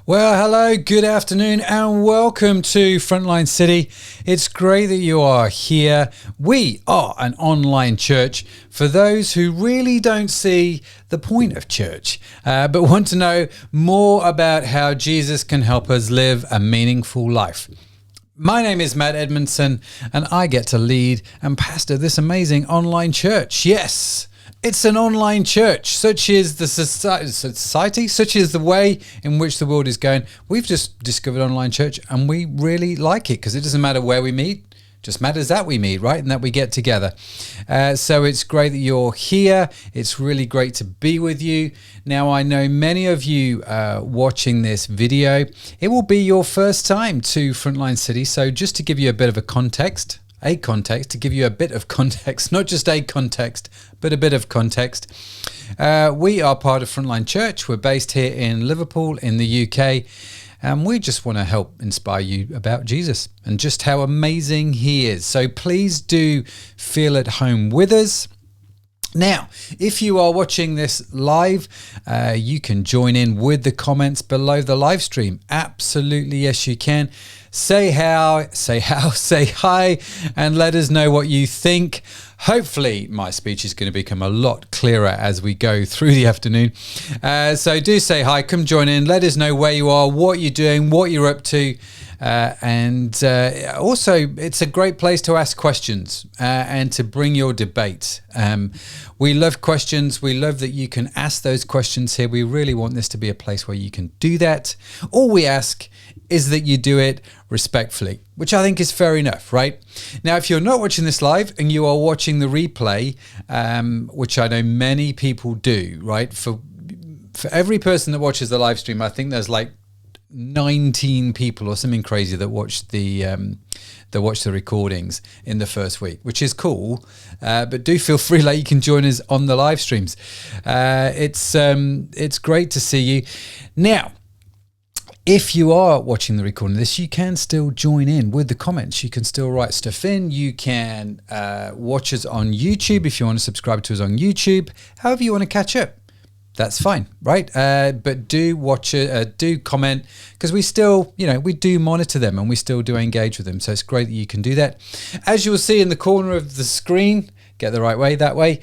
Well, hello, good afternoon, and welcome to Frontline City. It's great that you are here. We are an online church for those who really don't see the point of church, but want to know more about how Jesus can help us live a meaningful life. My name is Matt Edmondson, and I get to lead and pastor this amazing online church. Yes, it's an online church, such is the society, such is the way in which the world is going. We've just discovered online church, and we really like it because it doesn't matter where we meet. It just matters that we meet, right? And that we get together. So it's great that you're here. It's really great to be with you. Now, I know many of you watching this video, it will be your first time to Frontline City. So just to give you a bit of context, to give you a bit of context, not just a context, but a bit of context. We are part of Frontline Church. We're based here in Liverpool in the UK, and we just want to help inspire you about Jesus and just how amazing he is. So please do feel at home with us. Now, if you are watching this live, you can join in with the comments below the live stream. Absolutely, yes, you can. Say hi, and let us know what you think. Hopefully, my speech is going to become a lot clearer as we go through the afternoon. So do say hi, come join in, let us know where you are, what you're doing, what you're up to. And also, it's a great place to ask questions and to bring your debate. We love questions. We love that you can ask those questions here. We really want this to be a place where you can do that. All we ask is that you do it respectfully, which I think is fair enough, right? Now, if you're not watching this live and you are watching the replay, which I know many people do, right? For every person that watches the live stream, I think there's like 19 people or something crazy that watch the recordings in the first week, which is cool. But do feel free, like, you can join us on the live streams. It's great to see you. Now, if you are watching the recording of this, you can still join in with the comments. You can still write stuff in. You can watch us on YouTube if you want to subscribe to us on YouTube. However you want to catch up, that's fine, right? But do watch it, do comment, because we still, we do monitor them and we still do engage with them. So it's great that you can do that. As you'll see in the corner of the screen, get the right way, that way,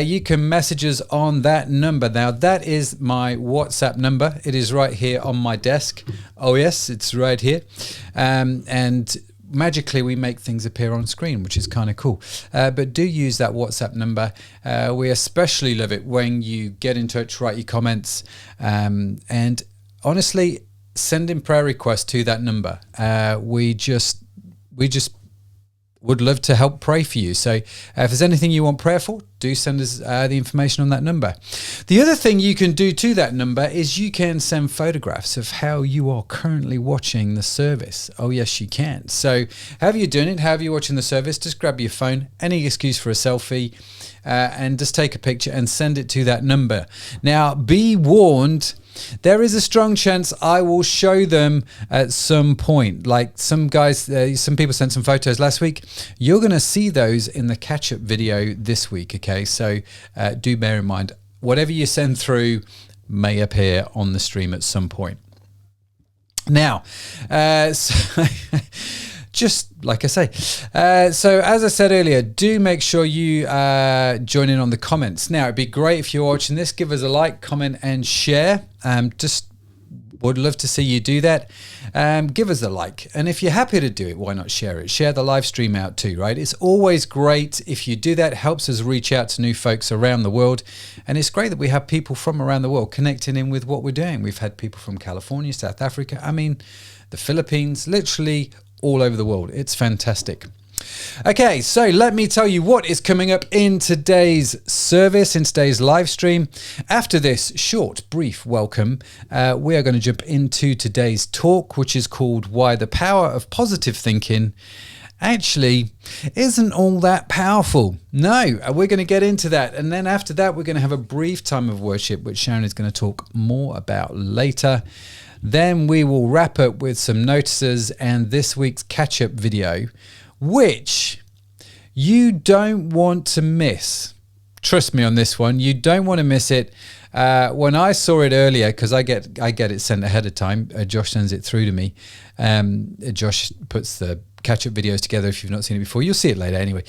you can message us on that number. Now, that is my WhatsApp number. It is right here on my desk. Oh, yes, it's right here. And magically we make things appear on screen, which is kind of cool. But do use that WhatsApp number. We especially love it when you get in touch, write your comments, and honestly, send in prayer requests to that number. We just would love to help pray for you. So if there's anything you want prayer for, do send us the information on that number. The other thing you can do to that number is you can send photographs of how you are currently watching the service. Oh, yes, you can. So however you're doing it, however you're watching the service, just grab your phone, any excuse for a selfie, and just take a picture and send it to that number. Now, be warned, there is a strong chance I will show them at some point. Like some guys, some people sent some photos last week. You're going to see those in the catch-up video this week, okay? So do bear in mind, whatever you send through may appear on the stream at some point. Now, just like I say. So as I said earlier, do make sure you join in on the comments. Now, it'd be great if you're watching this, give us a like, comment, and share. Just would love to see you do that. Give us a like. And if you're happy to do it, why not share it? Share the live stream out too, right? It's always great if you do that. It helps us reach out to new folks around the world. And it's great that we have people from around the world connecting in with what we're doing. We've had people from California, South Africa, the Philippines, literally all over the world. It's fantastic. Okay, so let me tell you what is coming up in today's service, in today's live stream. After this short, brief welcome, we are going to jump into today's talk, which is called Why the Power of Positive Thinking actually isn't all that powerful. No, we're going to get into that. And then after that, we're going to have a brief time of worship, which Sharon is going to talk more about later. Then we will wrap up with some notices and this week's catch-up video, which you don't want to miss. trust me on this one. You don't want to miss it. When I saw it earlier, because I get it sent ahead of time, Josh sends it through to me. Josh puts the catch-up videos together. If you've not seen it before, you'll see it later anyway.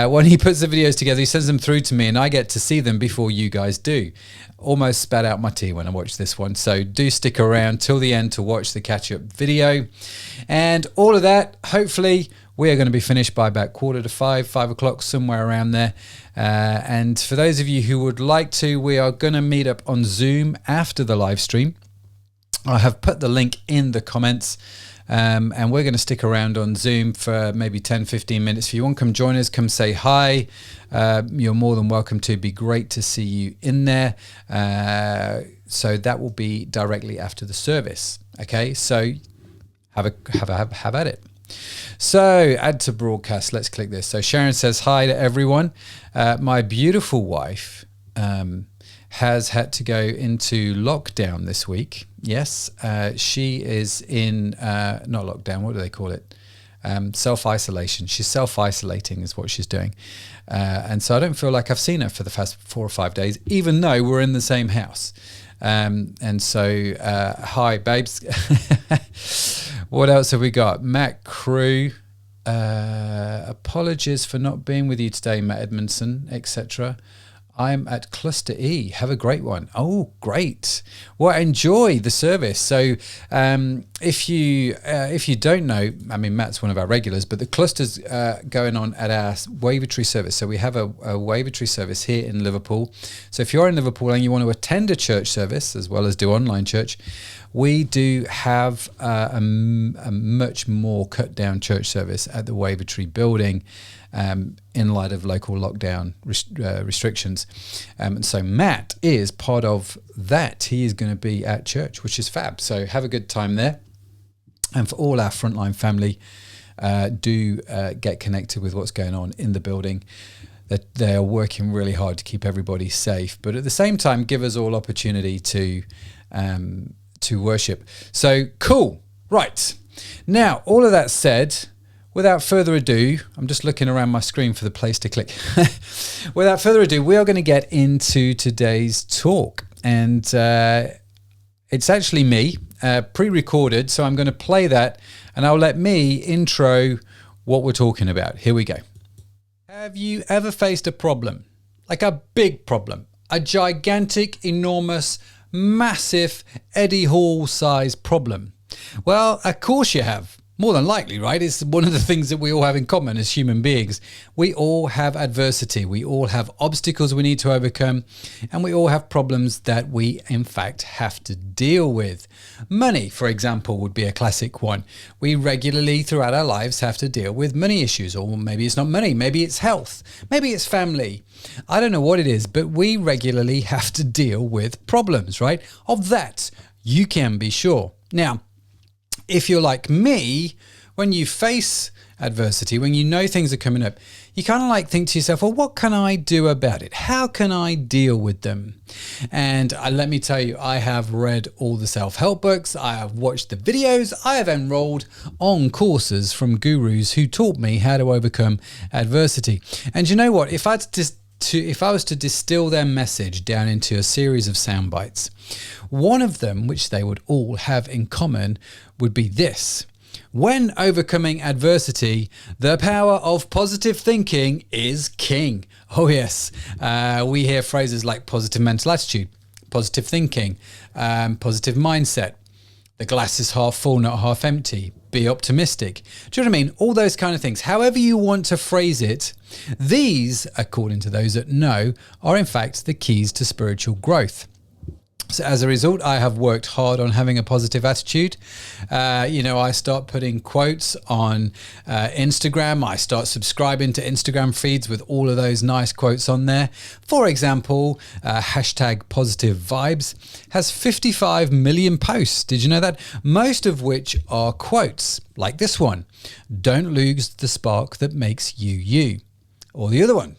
When he puts the videos together, he sends them through to me, and I get to see them before you guys do. Almost spat out my tea when I watched this one. So do stick around till the end to watch the catch-up video. And all of that, hopefully, we are going to be finished by about 4:45, 5 o'clock, somewhere around there. And for those of you who would like to, we are going to meet up on Zoom after the live stream. I have put the link in the comments. And we're going to stick around on Zoom for maybe 10, 15 minutes. If you want to come join us, come say hi. You're more than welcome to. Be great to see you in there. So that will be directly after the service. Okay, so have at it. So add to broadcast. Let's click this. So Sharon says hi to everyone. My beautiful wife has had to go into lockdown this week. Yes, she is in, not lockdown, what do they call it? Self-isolation. She's self-isolating is what she's doing. And so I don't feel like I've seen her for the past 4 or 5 days, even though we're in the same house. And so, hi, babes. What else have we got? Matt Crew. Apologies for not being with you today, Matt Edmondson, etc. I'm at Cluster E. Have a great one. Oh, great. Well, enjoy the service. So if you don't know, I mean, Matt's one of our regulars, but the cluster's going on at our Wavertree service. So we have a Wavertree service here in Liverpool. So if you're in Liverpool and you want to attend a church service as well as do online church, we do have a much more cut down church service at the Wavertree building. In light of local lockdown restrictions. And so Matt is part of that. He is going to be at church, which is fab. So have a good time there. And for all our frontline family, do get connected with what's going on in the building. That they are working really hard to keep everybody safe, but at the same time, give us all opportunity to worship. So cool. Right. Now, all of that said, without further ado, I'm just looking around my screen for the place to click. Without further ado, we are going to get into today's talk. And it's actually me, pre-recorded, so I'm going to play that and I'll let me intro what we're talking about. Here we go. Have you ever faced a problem? Like a big problem? A gigantic, enormous, massive Eddie Hall-sized problem? Well, of course you have. More than likely, right? It's one of the things that we all have in common as human beings. We all have adversity. We all have obstacles we need to overcome. And we all have problems that we, in fact, have to deal with. Money, for example, would be a classic one. We regularly, throughout our lives, have to deal with money issues. Or maybe it's not money. Maybe it's health. Maybe it's family. I don't know what it is, but we regularly have to deal with problems, right? Of that, you can be sure. Now, if you're like me, when you face adversity, when you know things are coming up, you kind of like think to yourself, well, what can I do about it? How can I deal with them? And let me tell you, I have read all the self-help books. I have watched the videos. I have enrolled on courses from gurus who taught me how to overcome adversity. And you know what? If I was to distill their message down into a series of sound bites, one of them, which they would all have in common, would be this. When overcoming adversity, the power of positive thinking is king. Oh yes, we hear phrases like positive mental attitude, positive thinking, positive mindset, the glass is half full, not half empty, be optimistic. Do you know what I mean? All those kind of things. However you want to phrase it, these, according to those that know, are in fact the keys to spiritual growth. So as a result, I have worked hard on having a positive attitude. I start putting quotes on Instagram. I start subscribing to Instagram feeds with all of those nice quotes on there. For example, hashtag positive vibes has 55 million posts. Did you know that? Most of which are quotes like this one. Don't lose the spark that makes you you. Or the other one.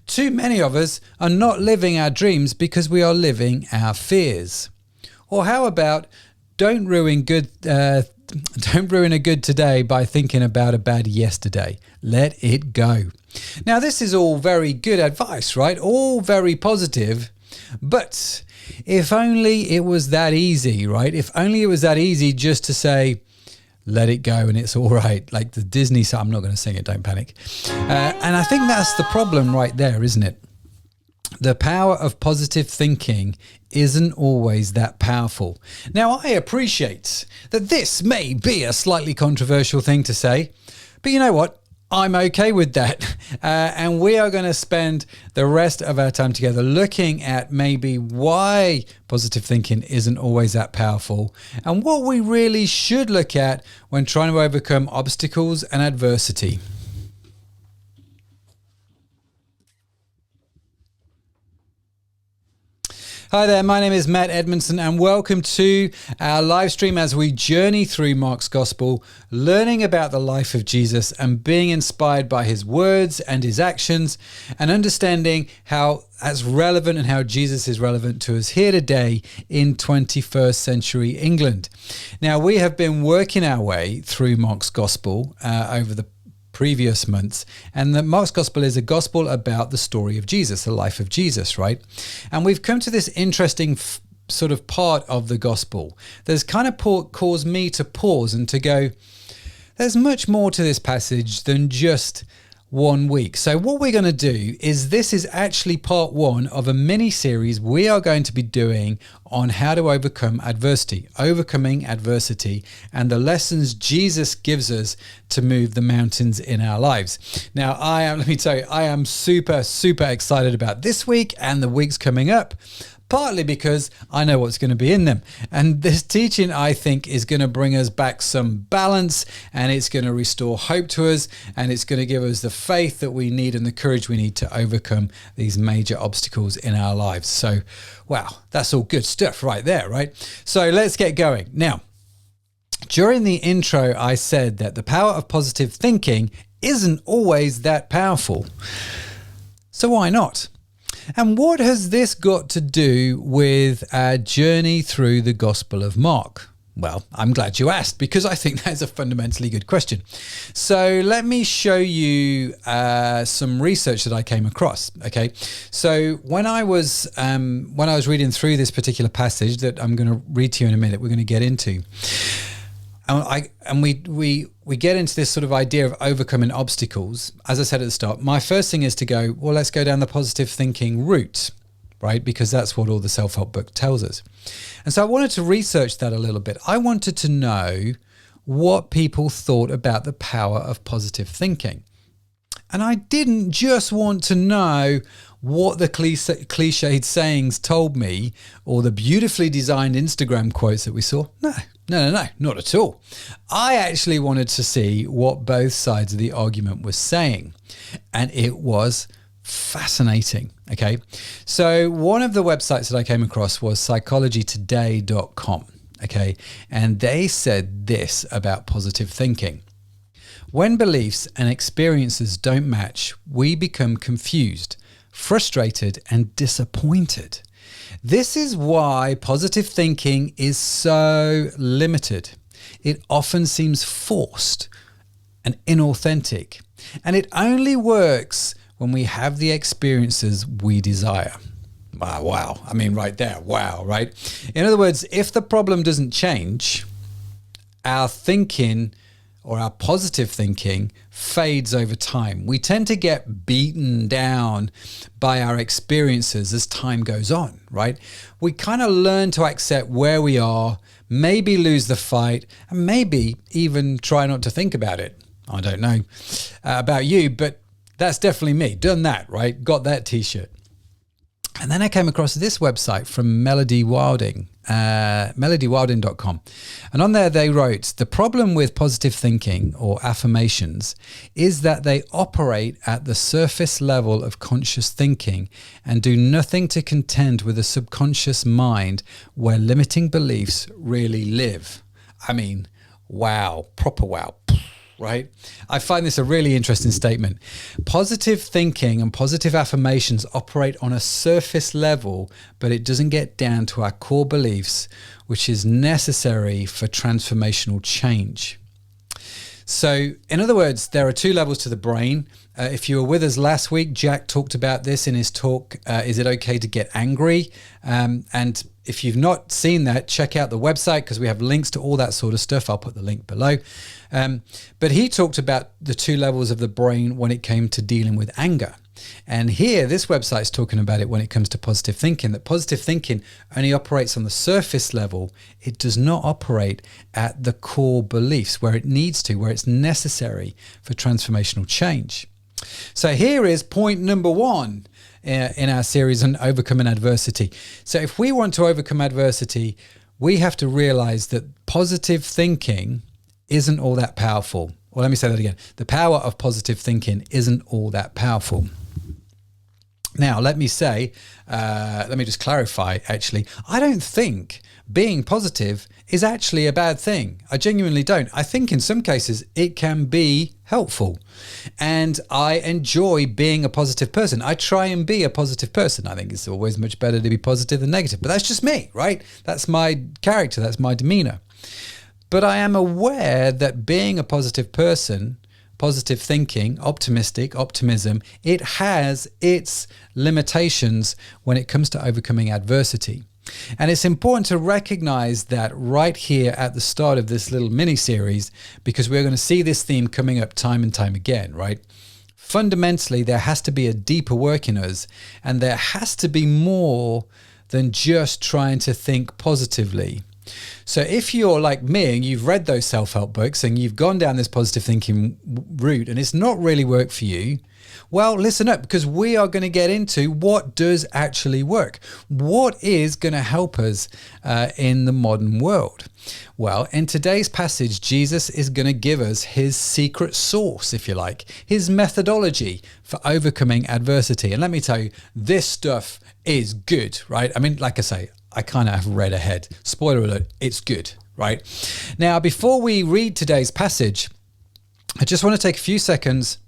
Too many of us are not living our dreams because we are living our fears. Or how about don't ruin a good today by thinking about a bad yesterday. Let it go. Now, this is all very good advice, right? All very positive, but if only it was that easy, right? If only it was that easy just to say, let it go and it's all right. Like the Disney song, I'm not going to sing it, don't panic. And I think that's the problem right there, isn't it? The power of positive thinking isn't always that powerful. Now, I appreciate that this may be a slightly controversial thing to say, but you know what? I'm okay with that. And we are going to spend the rest of our time together looking at maybe why positive thinking isn't always that powerful and what we really should look at when trying to overcome obstacles and adversity. Hi there, my name is Matt Edmondson and welcome to our live stream as we journey through Mark's Gospel, learning about the life of Jesus and being inspired by his words and his actions and understanding how that's relevant and how Jesus is relevant to us here today in 21st century England. Now, we have been working our way through Mark's Gospel over the previous months, and the Mark's Gospel is a gospel about the story of Jesus, the life of Jesus, right? And we've come to this interesting sort of part of the gospel that's kind of caused me to pause and to go, there's much more to this passage than just 1 week. So what we're going to do is this is actually part one of a mini series we are going to be doing on how to overcome adversity, overcoming adversity, and the lessons Jesus gives us to move the mountains in our lives. Now, let me tell you, I am super, super excited about this week and the weeks coming up. Partly because I know what's going to be in them. And this teaching, I think, is going to bring us back some balance, and it's going to restore hope to us, and it's going to give us the faith that we need and the courage we need to overcome these major obstacles in our lives. So, wow, that's all good stuff right there, right? So let's get going. Now, during the intro, I said that the power of positive thinking isn't always that powerful. So why not? And what has this got to do with our journey through the Gospel of Mark? Well, I'm glad you asked because I think that's a fundamentally good question. So let me show you some research that I came across. Okay, so when I was reading through this particular passage that I'm going to read to you in a minute, we're going to get into. And we get into this sort of idea of overcoming obstacles. As I said at the start, my first thing is to go, well, let's go down the positive thinking route, right? Because that's what all the self-help book tells us. And so I wanted to research that a little bit. I wanted to know what people thought about the power of positive thinking. And I didn't just want to know what the cliched sayings told me or the beautifully designed Instagram quotes that we saw. No, not at all. I actually wanted to see what both sides of the argument were saying. And it was fascinating. Okay. So one of the websites that I came across was psychologytoday.com. Okay. And they said this about positive thinking. When beliefs and experiences don't match, we become confused, frustrated, and disappointed. This is why positive thinking is so limited. It often seems forced and inauthentic, and it only works when we have the experiences we desire. Wow. I mean, right there. Wow, right? In other words, if the problem doesn't change, our thinking or our positive thinking fades over time. We tend to get beaten down by our experiences as time goes on, right? We kind of learn to accept where we are, maybe lose the fight, and maybe even try not to think about it. I don't know about you, but that's definitely me. Done that, right? Got that t-shirt. And then I came across this website from Melody Wilding, melodywilding.com. And on there they wrote, the problem with positive thinking or affirmations is that they operate at the surface level of conscious thinking and do nothing to contend with a subconscious mind where limiting beliefs really live. I mean, wow, proper wow. Right? I find this a really interesting statement. Positive thinking and positive affirmations operate on a surface level, but it doesn't get down to our core beliefs, which is necessary for transformational change. So, in other words, there are two levels to the brain, If you were with us last week, Jack talked about this in his talk, Is It Okay to Get Angry? And if you've not seen that, check out the website because we have links to all that sort of stuff. I'll put the link below. But he talked about the two levels of the brain when it came to dealing with anger. And here, this website is talking about it when it comes to positive thinking, that positive thinking only operates on the surface level. It does not operate at the core beliefs where it needs to, where it's necessary for transformational change. So here is point number 1 in our series on overcoming adversity. So if we want to overcome adversity, we have to realize that positive thinking isn't all that powerful. Well, let me say that again. The power of positive thinking isn't all that powerful. Now, let me just clarify, actually. I don't think being positive is actually a bad thing. I genuinely don't. I think in some cases it can be helpful. And I enjoy being a positive person. I try and be a positive person. I think it's always much better to be positive than negative. But that's just me, right? That's my character. That's my demeanor. But I am aware that being a positive person, positive thinking, optimism, it has its limitations when it comes to overcoming adversity. And it's important to recognize that right here at the start of this little mini series, because we're going to see this theme coming up time and time again, right? Fundamentally, there has to be a deeper work in us, and there has to be more than just trying to think positively. So if you're like me and you've read those self-help books and you've gone down this positive thinking route and it's not really worked for you, well, listen up, because we are going to get into what does actually work. What is going to help us in the modern world? Well, in today's passage, Jesus is going to give us his secret sauce, if you like, his methodology for overcoming adversity. And let me tell you, this stuff is good, right? I mean, like I say, I kind of have read ahead. Spoiler alert, it's good, right? Now, before we read today's passage, I just want to take a few seconds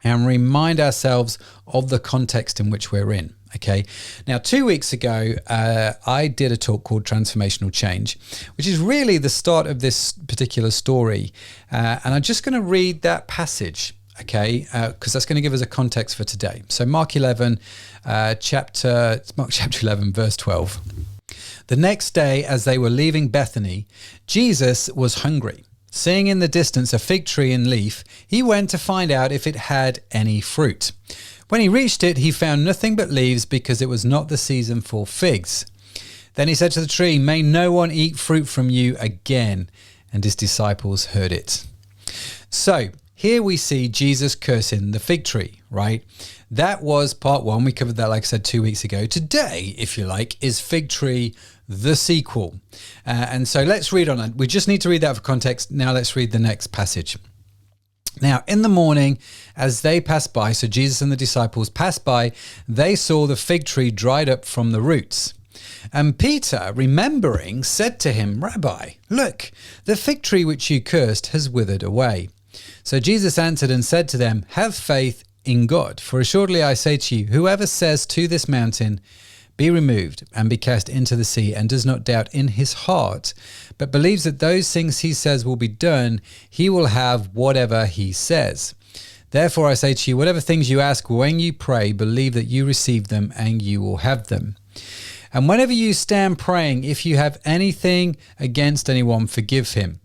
and remind ourselves of the context in which we're in, okay? Now, 2 weeks ago, I did a talk called Transformational Change, which is really the start of this particular story. And I'm just going to read that passage, okay? Because that's going to give us a context for today. So Mark 11, chapter 11, verse 12. The next day, as they were leaving Bethany, Jesus was hungry. Seeing in the distance a fig tree in leaf, he went to find out if it had any fruit. When he reached it, he found nothing but leaves because it was not the season for figs. Then he said to the tree, "May no one eat fruit from you again." And his disciples heard it. So here we see Jesus cursing the fig tree, right? That was part 1. We covered that, like I said, 2 weeks ago. Today, if you like, is fig tree the sequel. And so let's read on it. We just need to read that for context. Now let's read the next passage. Now, in the morning, as they passed by, so Jesus and the disciples passed by, they saw the fig tree dried up from the roots. And Peter, remembering, said to him, "Rabbi, look, the fig tree which you cursed has withered away." So Jesus answered and said to them, "Have faith in God, for assuredly I say to you, whoever says to this mountain, 'Be removed and be cast into the sea,' and does not doubt in his heart, but believes that those things he says will be done, he will have whatever he says. Therefore I say to you, whatever things you ask when you pray, believe that you receive them and you will have them. And whenever you stand praying, if you have anything against anyone, forgive him,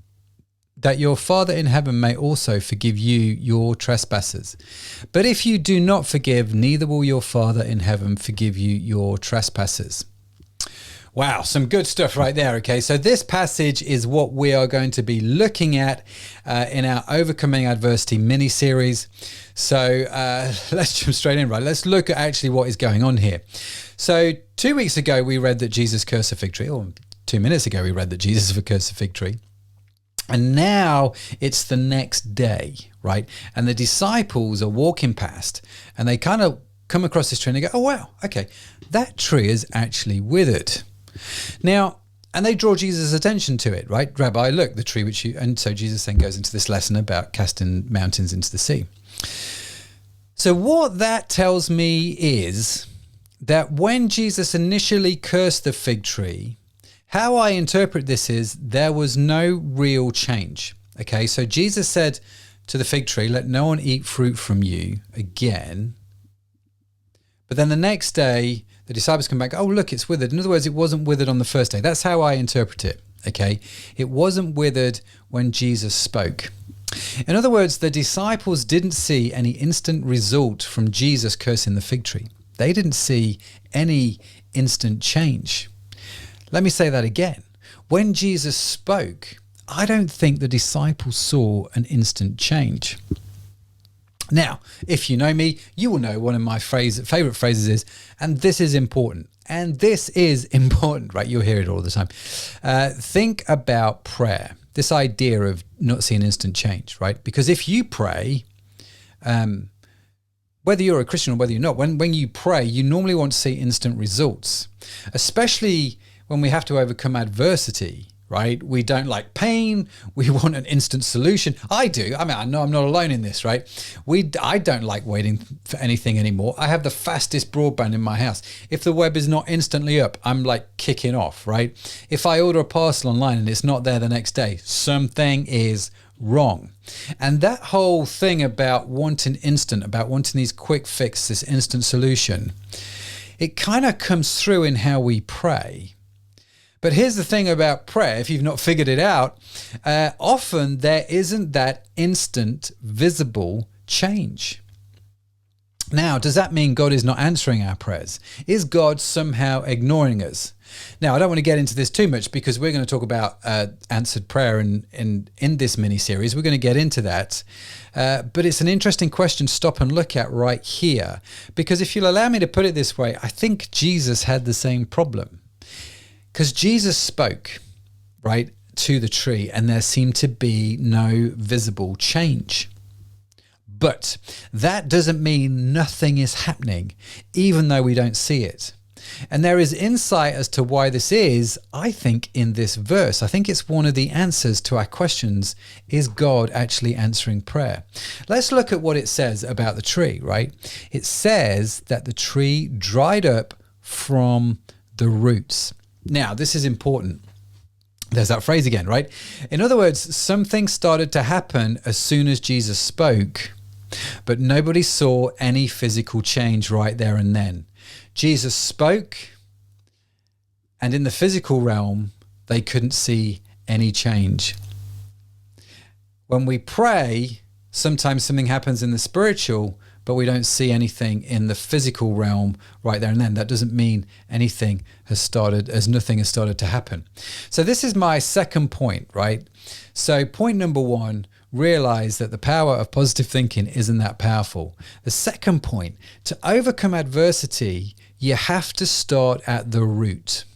that your Father in heaven may also forgive you your trespasses. But if you do not forgive, neither will your Father in heaven forgive you your trespasses." Wow, some good stuff right there, okay? So this passage is what we are going to be looking at in our Overcoming Adversity mini-series. So let's jump straight in, right? Let's look at actually what is going on here. So 2 weeks ago, we read that Jesus cursed a fig tree, or 2 minutes ago, we read that Jesus cursed a fig tree. And now it's the next day, right? And the disciples are walking past and they kind of come across this tree and they go, "Oh, wow, okay, that tree is actually withered." Now, and they draw Jesus' attention to it, right? "Rabbi, look, the tree which you..." And so Jesus then goes into this lesson about casting mountains into the sea. So what that tells me is that when Jesus initially cursed the fig tree, how I interpret this is there was no real change. Okay, so Jesus said to the fig tree, let no one eat fruit from you again. But then the next day, the disciples come back, oh, look, it's withered. In other words, it wasn't withered on the first day. That's how I interpret it, okay? It wasn't withered when Jesus spoke. In other words, the disciples didn't see any instant result from Jesus cursing the fig tree. They didn't see any instant change. Let me say that again. When Jesus spoke, I don't think the disciples saw an instant change. Now, if you know me, you will know one of my favorite phrases is, and this is important. And this is important, right? You'll hear it all the time. Think about prayer. This idea of not seeing instant change, right? Because if you pray, whether you're a Christian or whether you're not, when you pray, you normally want to see instant results, especially when we have to overcome adversity. Right? We don't like pain. We want an instant solution. I do. I mean, I know I'm not alone in this, right? I don't like waiting for anything anymore. I have the fastest broadband in my house. If the web is not instantly up, I'm like kicking off, right? If I order a parcel online and it's not there the next day, something is wrong. And that whole thing about wanting instant, about wanting these quick fix, this instant solution, it kind of comes through in how we pray. But here's the thing about prayer, if you've not figured it out, often there isn't that instant visible change. Now, does that mean God is not answering our prayers? Is God somehow ignoring us? Now, I don't want to get into this too much because we're going to talk about answered prayer in this mini-series. We're going to get into that. But it's an interesting question to stop and look at right here. Because if you'll allow me to put it this way, I think Jesus had the same problem. Because Jesus spoke, right, to the tree, and there seemed to be no visible change. But that doesn't mean nothing is happening, even though we don't see it. And there is insight as to why this is, I think, in this verse. I think it's one of the answers to our questions, is God actually answering prayer? Let's look at what it says about the tree, right? It says that the tree dried up from the roots. Now, this is important. There's that phrase again, right? In other words, something started to happen as soon as Jesus spoke, but nobody saw any physical change right there and then. Jesus spoke, and in the physical realm, they couldn't see any change. When we pray, sometimes something happens in the spiritual, but we don't see anything in the physical realm right there and then. That doesn't mean anything has started, as nothing has started to happen. So this is my second point, right? So point number one, realize that the power of positive thinking isn't that powerful. The second point, to overcome adversity, you have to start at the root.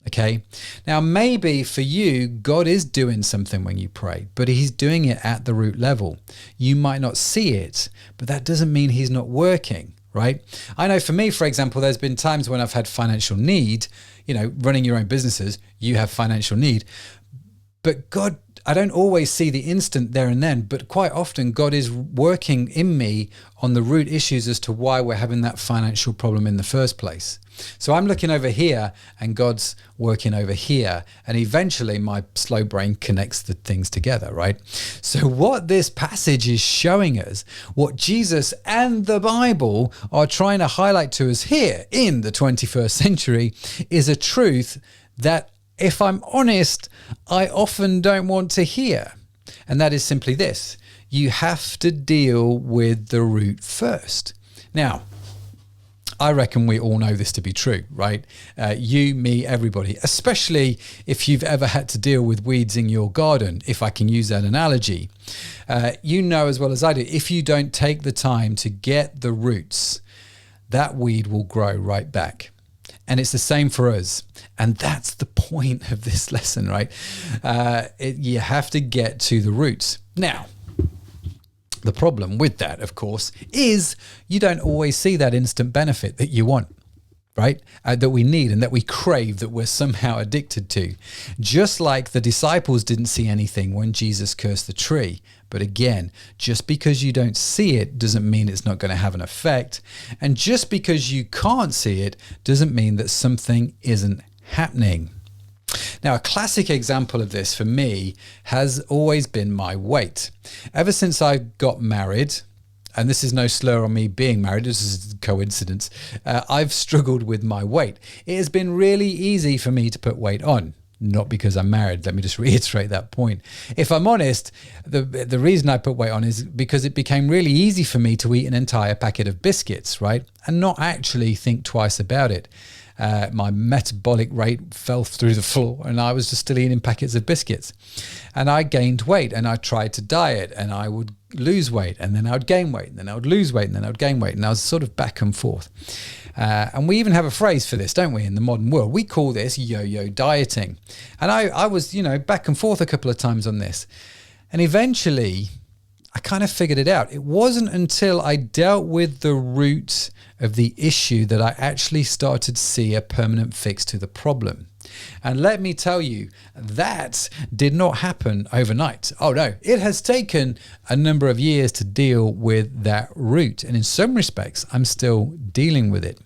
Okay. Now, maybe for you, God is doing something when you pray, but he's doing it at the root level. You might not see it, but that doesn't mean he's not working, right? I know for me, for example, there's been times when I've had financial need, running your own businesses, you have financial need, but God, I don't always see the instant there and then, but quite often God is working in me on the root issues as to why we're having that financial problem in the first place. So I'm looking over here and God's working over here, and eventually my slow brain connects the things together, right? So what this passage is showing us, what Jesus and the Bible are trying to highlight to us here in the 21st century, is a truth that, if I'm honest, I often don't want to hear. And that is simply this: you have to deal with the root first. Now, I reckon we all know this to be true, right? You, me, everybody, especially if you've ever had to deal with weeds in your garden, if I can use that analogy. You know as well as I do, if you don't take the time to get the roots, that weed will grow right back. And it's the same for us. And that's the point of this lesson, right? You have to get to the roots. Now, the problem with that, of course, is you don't always see that instant benefit that you want, right? That we need and that we crave, that we're somehow addicted to. Just like the disciples didn't see anything when Jesus cursed the tree. But again, just because you don't see it doesn't mean it's not going to have an effect. And just because you can't see it doesn't mean that something isn't happening. Now, a classic example of this for me has always been my weight. Ever since I got married, and this is no slur on me being married, this is a coincidence, I've struggled with my weight. It has been really easy for me to put weight on. Not because I'm married. Let me just reiterate that point. If I'm honest, the reason I put weight on is because it became really easy for me to eat an entire packet of biscuits, right? And not actually think twice about it. My metabolic rate fell through the floor and I was just still eating packets of biscuits. And I gained weight and I tried to diet and I would lose weight and then I would gain weight and then I would lose weight and then I would gain weight. And I was sort of back and forth. And we even have a phrase for this, don't we, in the modern world? We call this yo-yo dieting. And I was, back and forth a couple of times on this. And eventually, I kind of figured it out. It wasn't until I dealt with the root of the issue that I actually started to see a permanent fix to the problem. And let me tell you, that did not happen overnight. Oh no, it has taken a number of years to deal with that root. And in some respects, I'm still dealing with it.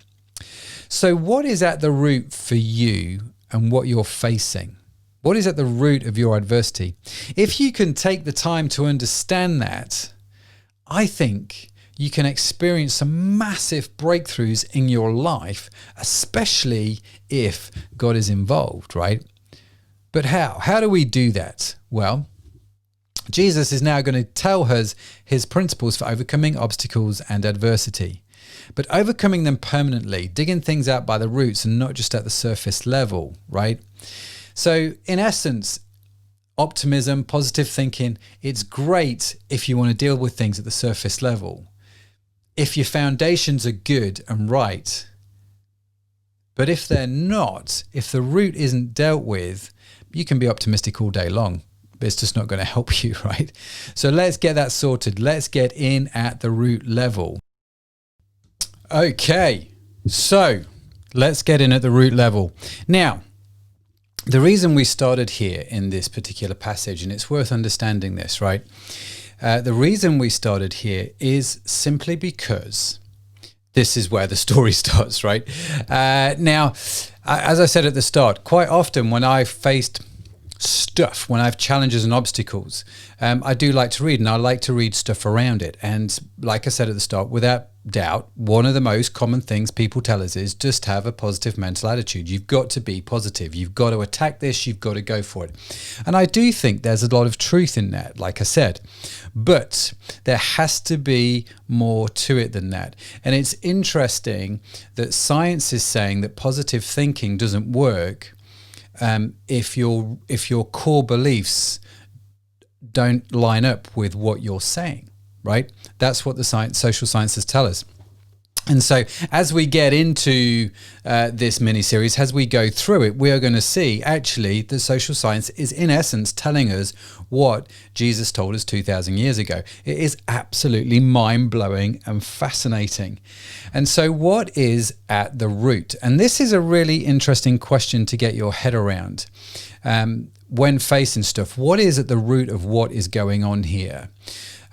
So what is at the root for you and what you're facing? What is at the root of your adversity? If you can take the time to understand that, I think you can experience some massive breakthroughs in your life, especially if God is involved, right? But how? How do we do that? Well, Jesus is now going to tell us his principles for overcoming obstacles and adversity, but overcoming them permanently, digging things out by the roots and not just at the surface level, right? So in essence, optimism, positive thinking, it's great if you want to deal with things at the surface level, if your foundations are good and right. But if they're not, if the root isn't dealt with, you can be optimistic all day long, but it's just not going to help you, right? So let's get that sorted. Let's get in at the root level. Okay, so let's get in at the root level. Now, the reason we started here in this particular passage, and it's worth understanding this, right? The reason we started here is simply because this is where the story starts, right? Now, as I said at the start, quite often when I've faced stuff, when I have challenges and obstacles, I do like to read, and I like to read stuff around it. And like I said at the start, without doubt, one of the most common things people tell us is just have a positive mental attitude. You've got to be positive. You've got to attack this. You've got to go for it. And I do think there's a lot of truth in that, like I said, but there has to be more to it than that. And it's interesting that science is saying that positive thinking doesn't work if your core beliefs don't line up with what you're saying, right? That's what the social sciences tell us. And so as we get into this mini-series, as we go through it, we are going to see actually the social science is in essence telling us what Jesus told us 2,000 years ago. It is absolutely mind-blowing and fascinating. And so what is at the root? And this is a really interesting question to get your head around. When facing stuff, what is at the root of what is going on here?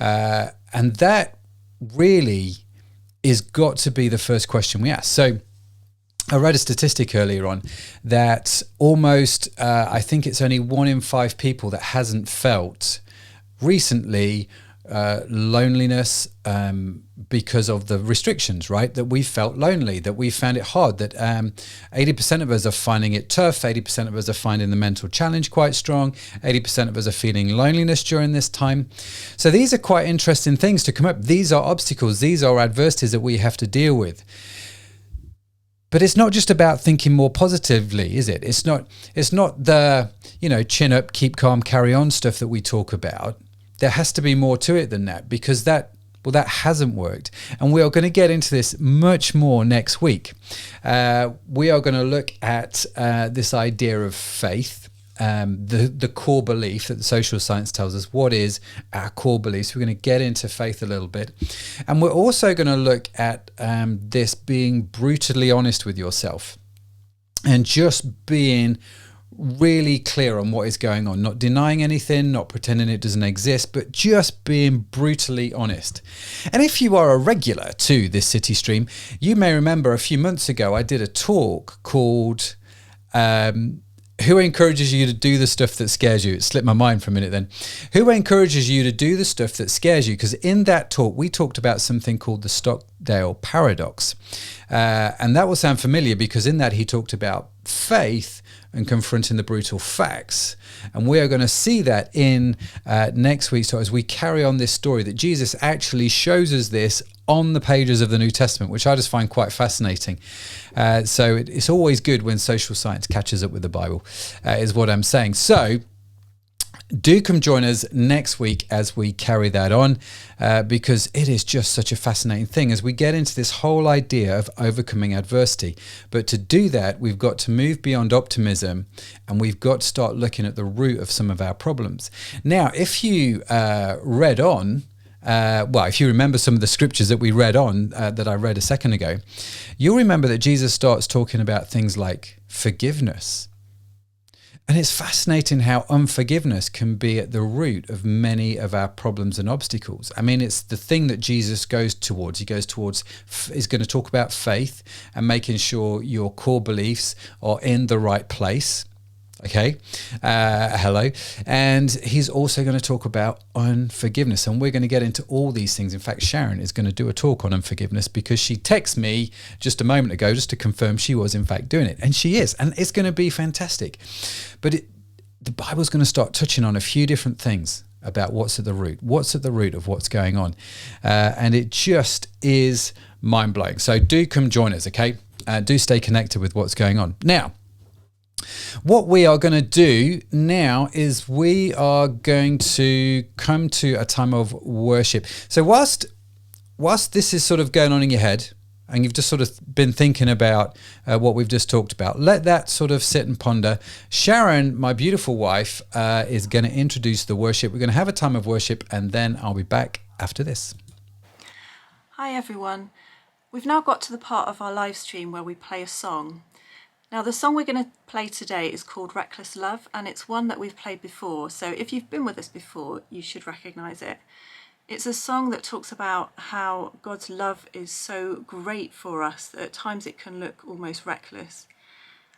And that really is got to be the first question we ask. So I read a statistic earlier on that almost, I think it's only 1 in 5 people that hasn't felt recently loneliness because of the restrictions, right? That we felt lonely, that we found it hard, that 80% of us are finding it tough, 80% of us are finding the mental challenge quite strong, 80% of us are feeling loneliness during this time. So these are quite interesting things to come up. These are obstacles, these are adversities that we have to deal with. But it's not just about thinking more positively, is it? It's not the, chin up, keep calm, carry on stuff that we talk about. There has to be more to it than that, because that hasn't worked. And we are going to get into this much more next week. We are going to look at this idea of faith, the core belief that the social science tells us. What is our core beliefs? We're going to get into faith a little bit. And we're also going to look at this being brutally honest with yourself and just being really clear on what is going on, not denying anything, not pretending it doesn't exist, but just being brutally honest. And if you are a regular to this City Stream, you may remember a few months ago I did a talk called Who encourages you to do the stuff that scares you? It slipped my mind for a minute then. Who encourages you to do the stuff that scares you? Because in that talk, we talked about something called the Stockdale paradox. And that will sound familiar because in that he talked about faith and confronting the brutal facts. And we are going to see that in next week's talk as we carry on this story that Jesus actually shows us this on the pages of the New Testament, which I just find quite fascinating. So it's always good when social science catches up with the Bible, is what I'm saying. So do come join us next week as we carry that on, because it is just such a fascinating thing as we get into this whole idea of overcoming adversity. But to do that, we've got to move beyond optimism and we've got to start looking at the root of some of our problems. Now, if you read on, if you remember some of the scriptures that we read on, that I read a second ago, you'll remember that Jesus starts talking about things like forgiveness. And it's fascinating how unforgiveness can be at the root of many of our problems and obstacles. I mean, it's the thing that Jesus goes towards. He goes towards, is going to talk about faith and making sure your core beliefs are in the right place. Okay, hello. And he's also going to talk about unforgiveness. And we're going to get into all these things. In fact, Sharon is going to do a talk on unforgiveness because she texted me just a moment ago just to confirm she was in fact doing it. And she is. And it's going to be fantastic. But the Bible's going to start touching on a few different things about what's at the root. What's at the root of what's going on. And it just is mind-blowing. So do come join us, okay? Do stay connected with what's going on. Now, what we are going to do now is we are going to come to a time of worship. So whilst this is sort of going on in your head and you've just sort of been thinking about what we've just talked about, let that sort of sit and ponder. Sharon, my beautiful wife, is going to introduce the worship. We're going to have a time of worship and then I'll be back after this. Hi everyone. We've now got to the part of our live stream where we play a song. Now the song we're going to play today is called Reckless Love, and it's one that we've played before, so if you've been with us before you should recognise it. It's a song that talks about how God's love is so great for us that at times it can look almost reckless.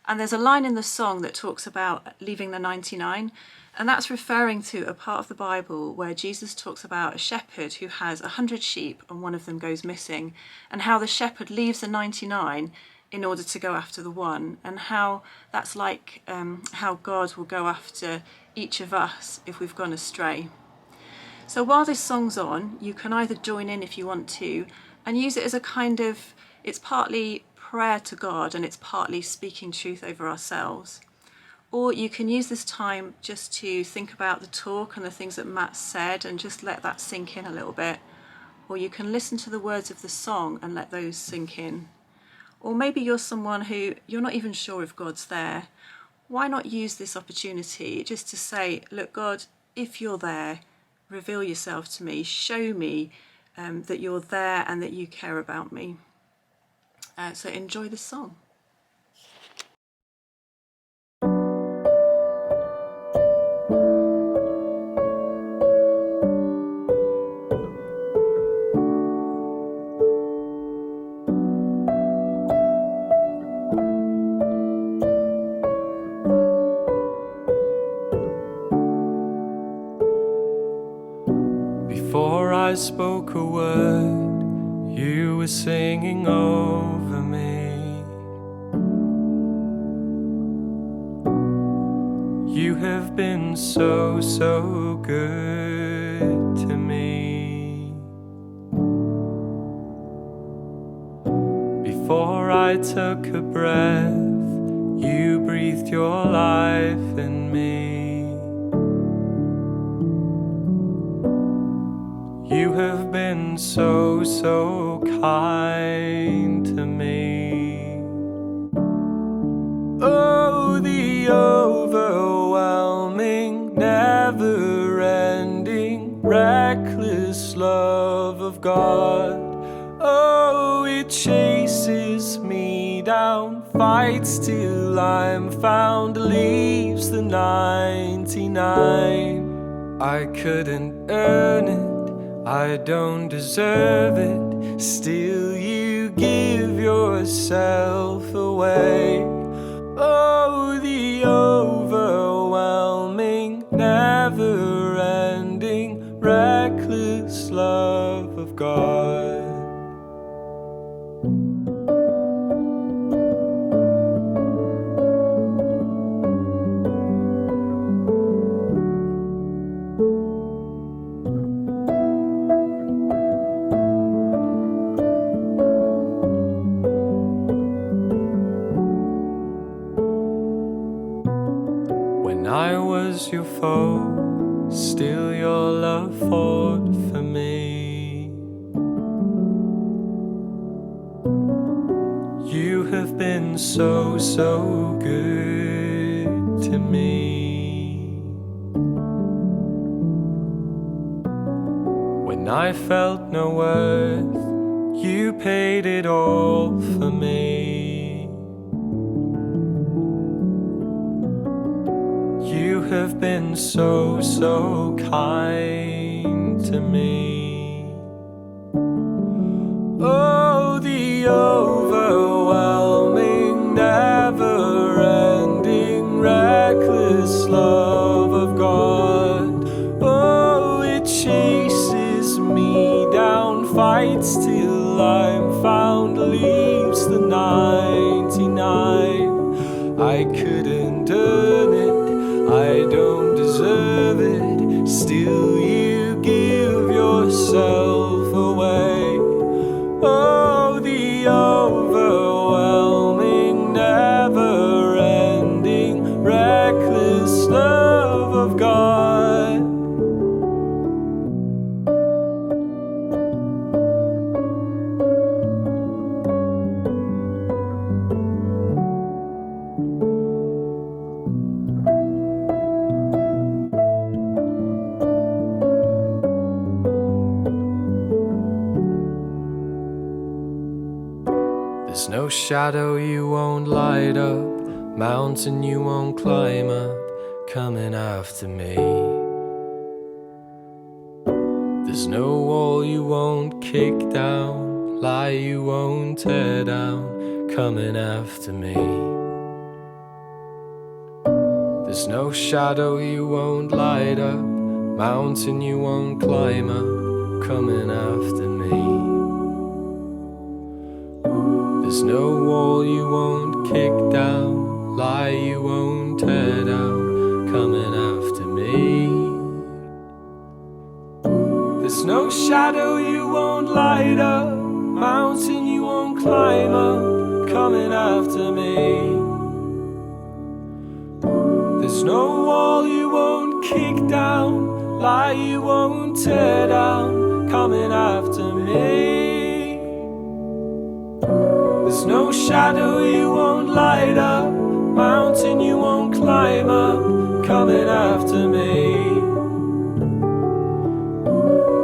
And there's a line in the song that talks about leaving the 99, and that's referring to a part of the Bible where Jesus talks about a shepherd who has 100 sheep and one of them goes missing, and how the shepherd leaves the 99 in order to go after the one, and how that's like how God will go after each of us if we've gone astray. So while this song's on, you can either join in if you want to and use it as a kind of, it's partly prayer to God and it's partly speaking truth over ourselves. Or you can use this time just to think about the talk and the things that Matt said and just let that sink in a little bit. Or you can listen to the words of the song and let those sink in. Or maybe you're someone who you're not even sure if God's there. Why not use this opportunity just to say, look, God, if you're there, reveal yourself to me, show me that you're there and that you care about me. So enjoy the song. Before I spoke a word, you were singing over me. You have been so, so good to me. Before I took a breath, you breathed your life in me. You have been so, so kind to me. Oh, the overwhelming, never-ending, reckless love of God. Oh, it chases me down, fights till I'm found, leaves the 99. I couldn't earn it, I don't deserve it, still you give yourself away. Oh, the God. When I was your foe, still your love fought for me. You have been so, so good to me. When I felt no worth, you paid it all for me. You have been so, so kind to me. Oh, the overwhelming, never-ending, reckless love of God. Oh, it chases me down, fights till I'm found, leaves the 99. I couldn't earn it, I don't deserve it, still you give yourself away. Oh, the overwhelming, never-ending, reckless love of God. There's no shadow you won't light up, mountain you won't climb up, coming after me. There's no wall you won't kick down, lie you won't tear down, coming after me. There's no shadow you won't light up, mountain you won't climb up, coming after me. There's no wall you won't kick down, lie you won't tear down, coming after me. There's no shadow you won't light up, mountain you won't climb up, coming after me. There's no wall you won't kick down, lie you won't tear down, coming after me. There's no shadow you won't light up, mountain you won't climb up, coming after me.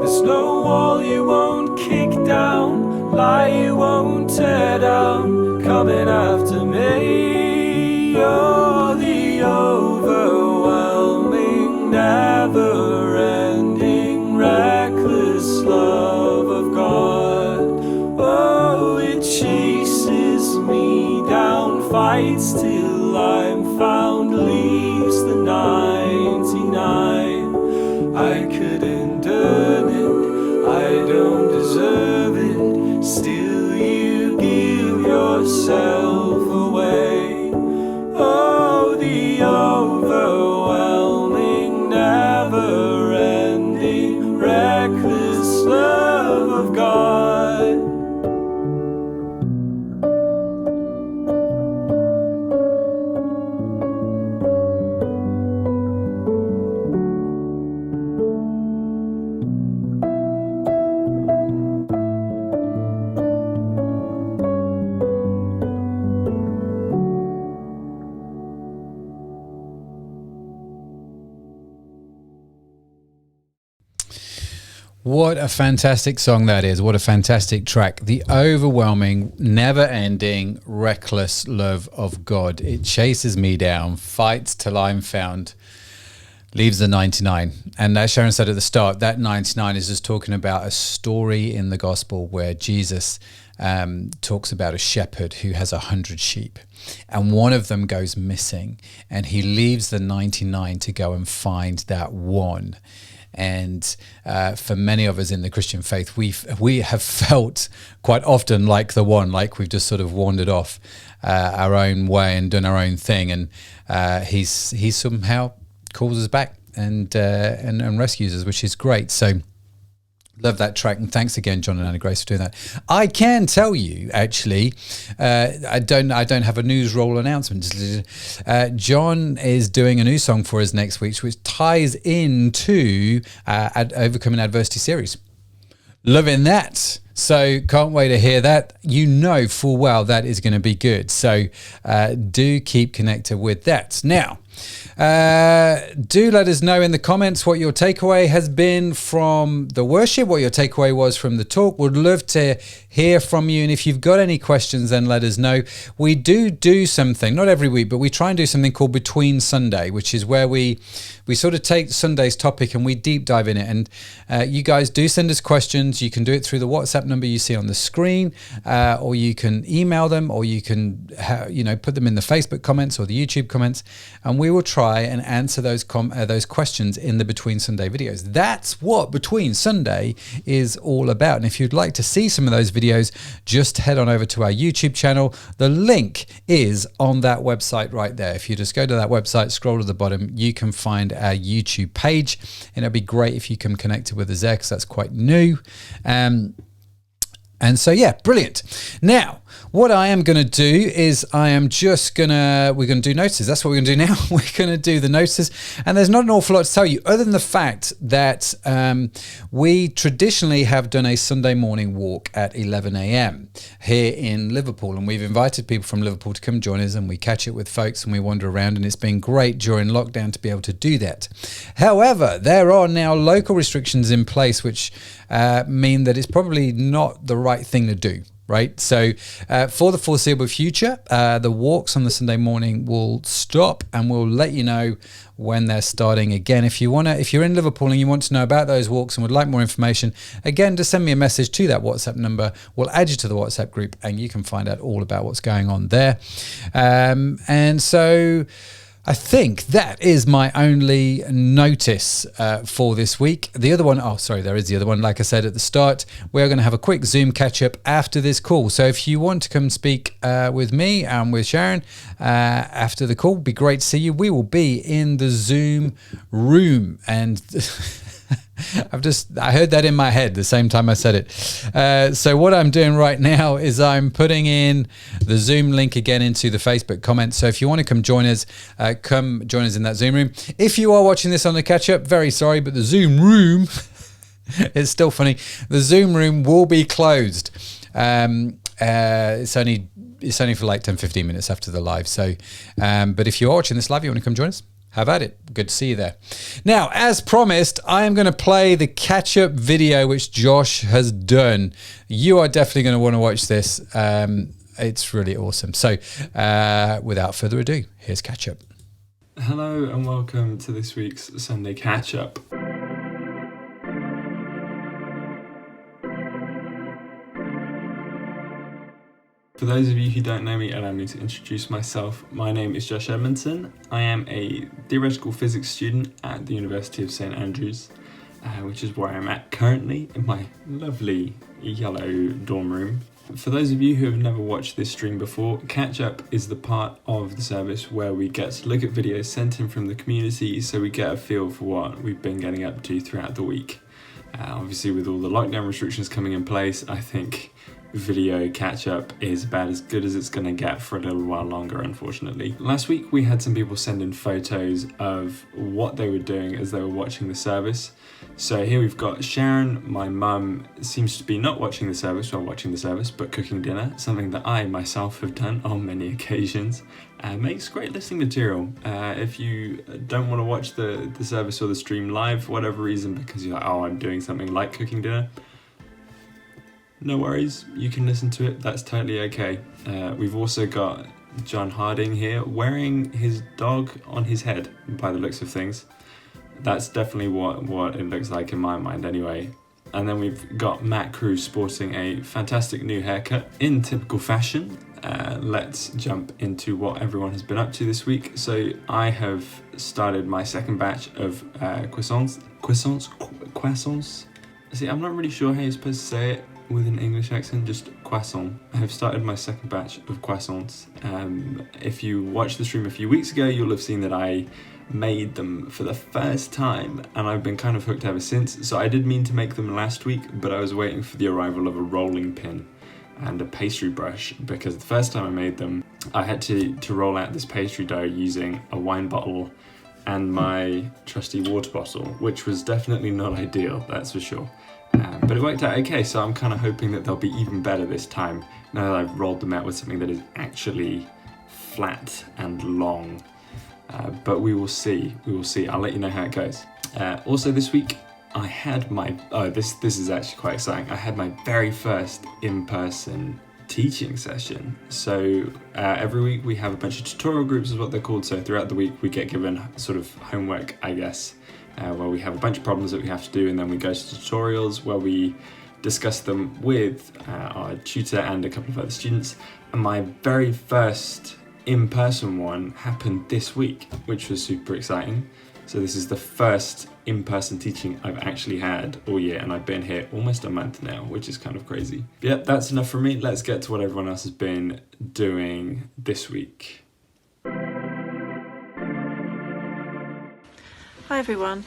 There's no wall you won't kick down, lie you won't tear down, coming after me. You're the overwhelming, never-ending, reckless love of God. Oh, it chases me down, fights till I'm found, leaves the 99. I couldn't earn it, I don't deserve it, still you give yourself away. Oh, the overwhelming, never-ending, reckless love of God. What a fantastic song that is. What a fantastic track. The overwhelming, never-ending, reckless love of God. It chases me down, fights till I'm found, leaves the 99. And as Sharon said at the start, that 99 is just talking about a story in the gospel where Jesus talks about a shepherd who has 100 sheep. And one of them goes missing, and he leaves the 99 to go and find that one. And for many of us in the Christian faith, we have felt quite often like the one, like we've just sort of wandered off our own way and done our own thing. And he somehow calls us back and rescues us, which is great. So love that track, and thanks again, John and Anna Grace, for doing that. I can tell you, actually, I don't have a news roll announcement. John is doing a new song for us next week, which ties into Overcoming Adversity series. Loving that. So can't wait to hear that. You know full well that is going to be good. So do keep connected with that. Now, do let us know in the comments what your takeaway has been from the worship, what your takeaway was from the talk. Would love to hear from you. And if you've got any questions, then let us know. We do something, not every week, but we try and do something called Between Sunday, which is where we sort of take Sunday's topic and we deep dive in it. And you guys do send us questions. You can do it through the WhatsApp number you see on the screen, or you can email them, or you can put them in the Facebook comments or the YouTube comments, and we will try and answer those questions in the Between Sunday videos. That's what Between Sunday is all about. And if you'd like to see some of those videos, just head on over to our YouTube channel. The link is on that website right there. If you just go to that website, scroll to the bottom, you can find our YouTube page, and it'd be great if you can connect it with us there, because that's quite new. And so, yeah, brilliant. Now, what I am going to do is we're going to do notices. That's what we're going to do now. We're going to do the notices. And there's not an awful lot to tell you, other than the fact that we traditionally have done a Sunday morning walk at 11 a.m. here in Liverpool. And we've invited people from Liverpool to come join us, and we catch it with folks and we wander around. And it's been great during lockdown to be able to do that. However, there are now local restrictions in place, which mean that it's probably not the right thing to do. Right. So for the foreseeable future, the walks on the Sunday morning will stop, and we'll let you know when they're starting again. If you're in Liverpool and you want to know about those walks and would like more information, again, just send me a message to that WhatsApp number. We'll add you to the WhatsApp group, and you can find out all about what's going on there. And so I think that is my only notice for this week. The other one, there is the other one. Like I said at the start, we're going to have a quick Zoom catch-up after this call. So if you want to come speak with me and with Sharon after the call, it'd be great to see you. We will be in the Zoom room, and I heard that in my head the same time I said it. So what I'm doing right now is I'm putting in the Zoom link again into the Facebook comments. So if you want to come join us in that Zoom room. If you are watching this on the catch up, very sorry, but the Zoom room, it's still funny. The Zoom room will be closed. It's only for like 10-15 minutes after the live. So, but if you're watching this live, you want to come join us, have at it. Good to see you there. Now, as promised, I am going to play the catch-up video which Josh has done. You are definitely going to want to watch this. It's really awesome. So, without further ado, here's catch-up. Hello and welcome to this week's Sunday catch-up. For those of you who don't know me, allow me to introduce myself. My name is Josh Edmondson. I am a theoretical physics student at the University of St Andrews, which is where I'm at currently in my lovely yellow dorm room. For those of you who have never watched this stream before, Catch Up is the part of the service where we get to look at videos sent in from the community, so we get a feel for what we've been getting up to throughout the week. Obviously, with all the lockdown restrictions coming in place, I think video catch-up is about as good as it's going to get for a little while longer, unfortunately. Last week we had some people send in photos of what they were doing as they were watching the service. So here we've got Sharon, my mum, seems to be not watching the service while watching the service, but cooking dinner, something that I myself have done on many occasions. Makes great listening material. If you don't want to watch the service or the stream live for whatever reason, because you're like, oh, I'm doing something like cooking dinner, no worries, you can listen to it, that's totally okay. We've also got John Harding here wearing his dog on his head, by the looks of things. That's definitely what it looks like in my mind anyway. And then we've got Matt Cruz sporting a fantastic new haircut in typical fashion. Let's jump into what everyone has been up to this week. So I have started my second batch of croissants. Croissants. See, I'm not really sure how you're supposed to say it with an English accent, just croissant. I have started my second batch of croissants. If you watched the stream a few weeks ago, you'll have seen that I made them for the first time, and I've been kind of hooked ever since. So I did mean to make them last week, but I was waiting for the arrival of a rolling pin and a pastry brush, because the first time I made them, I had to roll out this pastry dough using a wine bottle and my trusty water bottle, which was definitely not ideal, that's for sure. But it worked out okay, so I'm kind of hoping that they'll be even better this time, now that I've rolled them out with something that is actually flat and long. But we will see, I'll let you know how it goes. Also this week, I had my, this is actually quite exciting, I had my very first in-person teaching session. So every week we have a bunch of tutorial groups is what they're called, so throughout the week we get given sort of homework, I guess, where we have a bunch of problems that we have to do, and then we go to tutorials where we discuss them with our tutor and a couple of other students. And my very first in-person one happened this week, which was super exciting. So this is the first in-person teaching I've actually had all year, and I've been here almost a month now, which is kind of crazy. But yep, that's enough from me. Let's get to what everyone else has been doing this week. Hi everyone.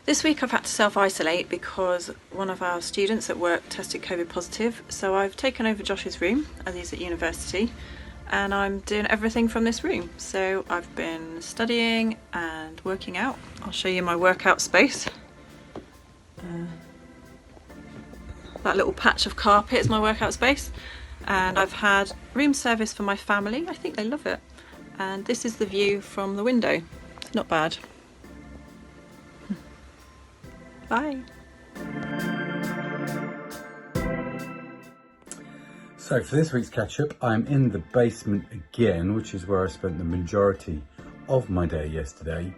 This week I've had to self-isolate because one of our students at work tested COVID positive, so I've taken over Josh's room as he's at university, and I'm doing everything from this room. So I've been studying and working out. I'll show you my workout space. That little patch of carpet is my workout space, and I've had room service for my family. I think they love it. And this is the view from the window. It's not bad. Bye. So for this week's catch-up, I'm in the basement again, which is where I spent the majority of my day yesterday.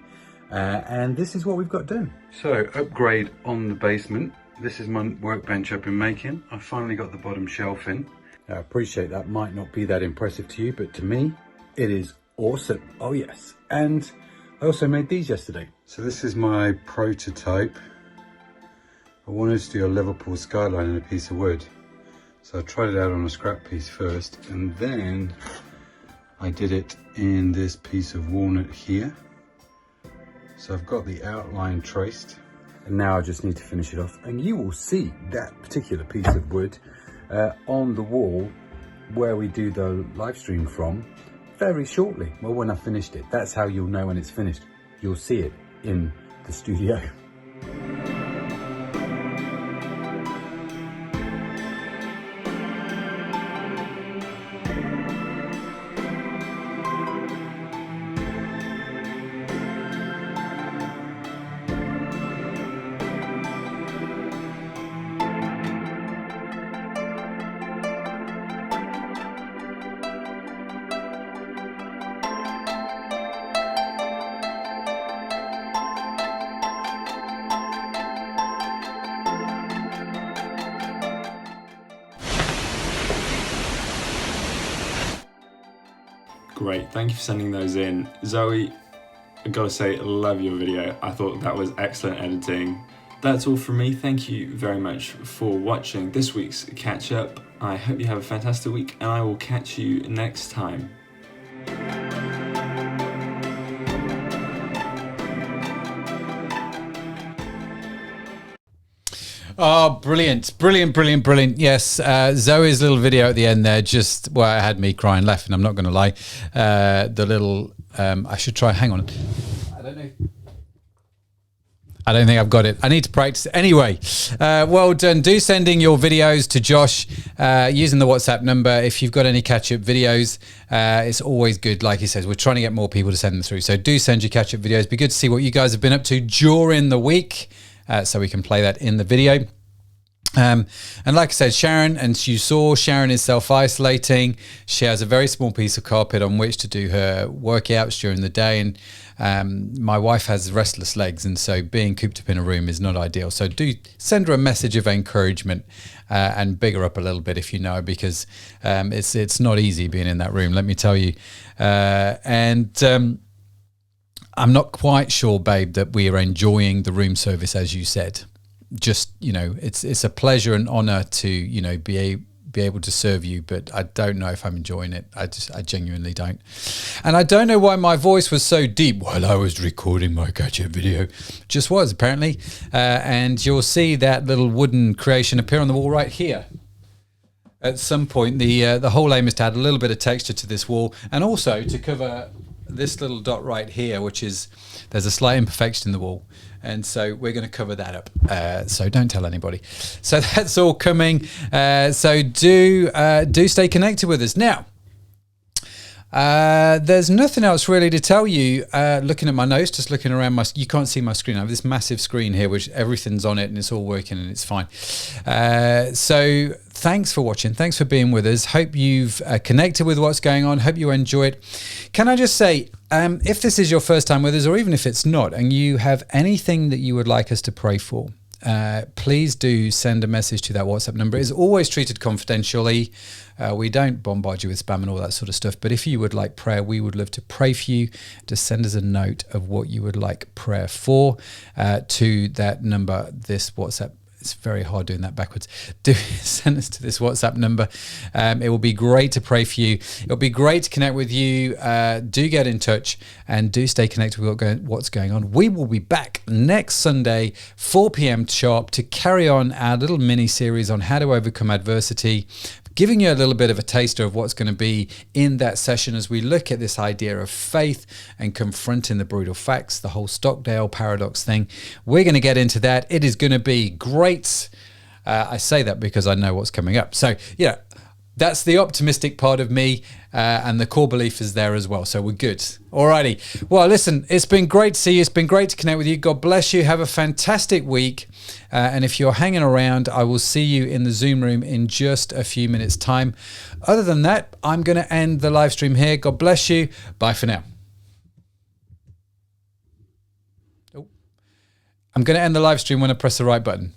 And this is what we've got done. So upgrade on the basement. This is my workbench I've been making. I finally got the bottom shelf in. I appreciate that might not be that impressive to you, but to me, it is awesome. Oh yes. And I also made these yesterday. So this is my prototype. I wanted to do a Liverpool skyline in a piece of wood. So I tried it out on a scrap piece first, and then I did it in this piece of walnut here. So I've got the outline traced, and now I just need to finish it off. And you will see that particular piece of wood on the wall where we do the live stream from very shortly. Well, when I finished it, that's how you'll know when it's finished. You'll see it in the studio. Great, thank you for sending those in. Zoe, I gotta say, love your video. I thought that was excellent editing. That's all from me. Thank you very much for watching this week's catch up. I hope you have a fantastic week, and I will catch you next time. Oh, brilliant, brilliant, brilliant, brilliant. Yes, Zoe's little video at the end there just, well, it had me crying laughing, I'm not going to lie. The little, I should try, hang on. I don't know. I don't think I've got it. I need to practice. Anyway, well done. Do send in your videos to Josh using the WhatsApp number. If you've got any catch-up videos, it's always good. Like he says, we're trying to get more people to send them through. So do send your catch-up videos. It'd be good to see what you guys have been up to during the week. So we can play that in the video. And like I said, Sharon, and you saw Sharon is self-isolating. She has a very small piece of carpet on which to do her workouts during the day. And my wife has restless legs, and so being cooped up in a room is not ideal. So do send her a message of encouragement and big her up a little bit if you know, because it's not easy being in that room, let me tell you. I'm not quite sure, babe, that we are enjoying the room service as you said. Just, it's a pleasure and honor to, be able to serve you, but I don't know if I'm enjoying it. I genuinely don't. And I don't know why my voice was so deep while I was recording my gadget video. Just was, apparently. And you'll see that little wooden creation appear on the wall right here. At some point, the whole aim is to add a little bit of texture to this wall, and also to cover this little dot right here, which is, there's a slight imperfection in the wall. And so we're going to cover that up. So don't tell anybody. So that's all coming. So do stay connected with us. Now, there's nothing else really to tell you. Looking at my notes, just looking around you can't see my screen. I have this massive screen here, which everything's on it and it's all working and it's fine. So thanks for watching. Thanks for being with us. Hope you've connected with what's going on. Hope you enjoy it. Can I just say, if this is your first time with us, or even if it's not, and you have anything that you would like us to pray for, please do send a message to that WhatsApp number. It's always treated confidentially. We don't bombard you with spam and all that sort of stuff. But if you would like prayer, we would love to pray for you. Just send us a note of what you would like prayer for to that number, this WhatsApp. It's very hard doing that backwards. Do send us to this WhatsApp number. It will be great to pray for you. It'll be great to connect with you. Do get in touch and do stay connected with what's going on. We will be back next Sunday, 4 p.m. sharp, to carry on our little mini series on how to overcome adversity, giving you a little bit of a taster of what's going to be in that session as we look at this idea of faith and confronting the brutal facts, the whole Stockdale paradox thing. We're going to get into that. It is going to be great. I say that because I know what's coming up. So, yeah, that's the optimistic part of me, and the core belief is there as well. So we're good. Alrighty. Well, listen, it's been great to see you. It's been great to connect with you. God bless you. Have a fantastic week. And if you're hanging around, I will see you in the Zoom room in just a few minutes' time. Other than that, I'm going to end the live stream here. God bless you. Bye for now. I'm going to end the live stream when I press the right button.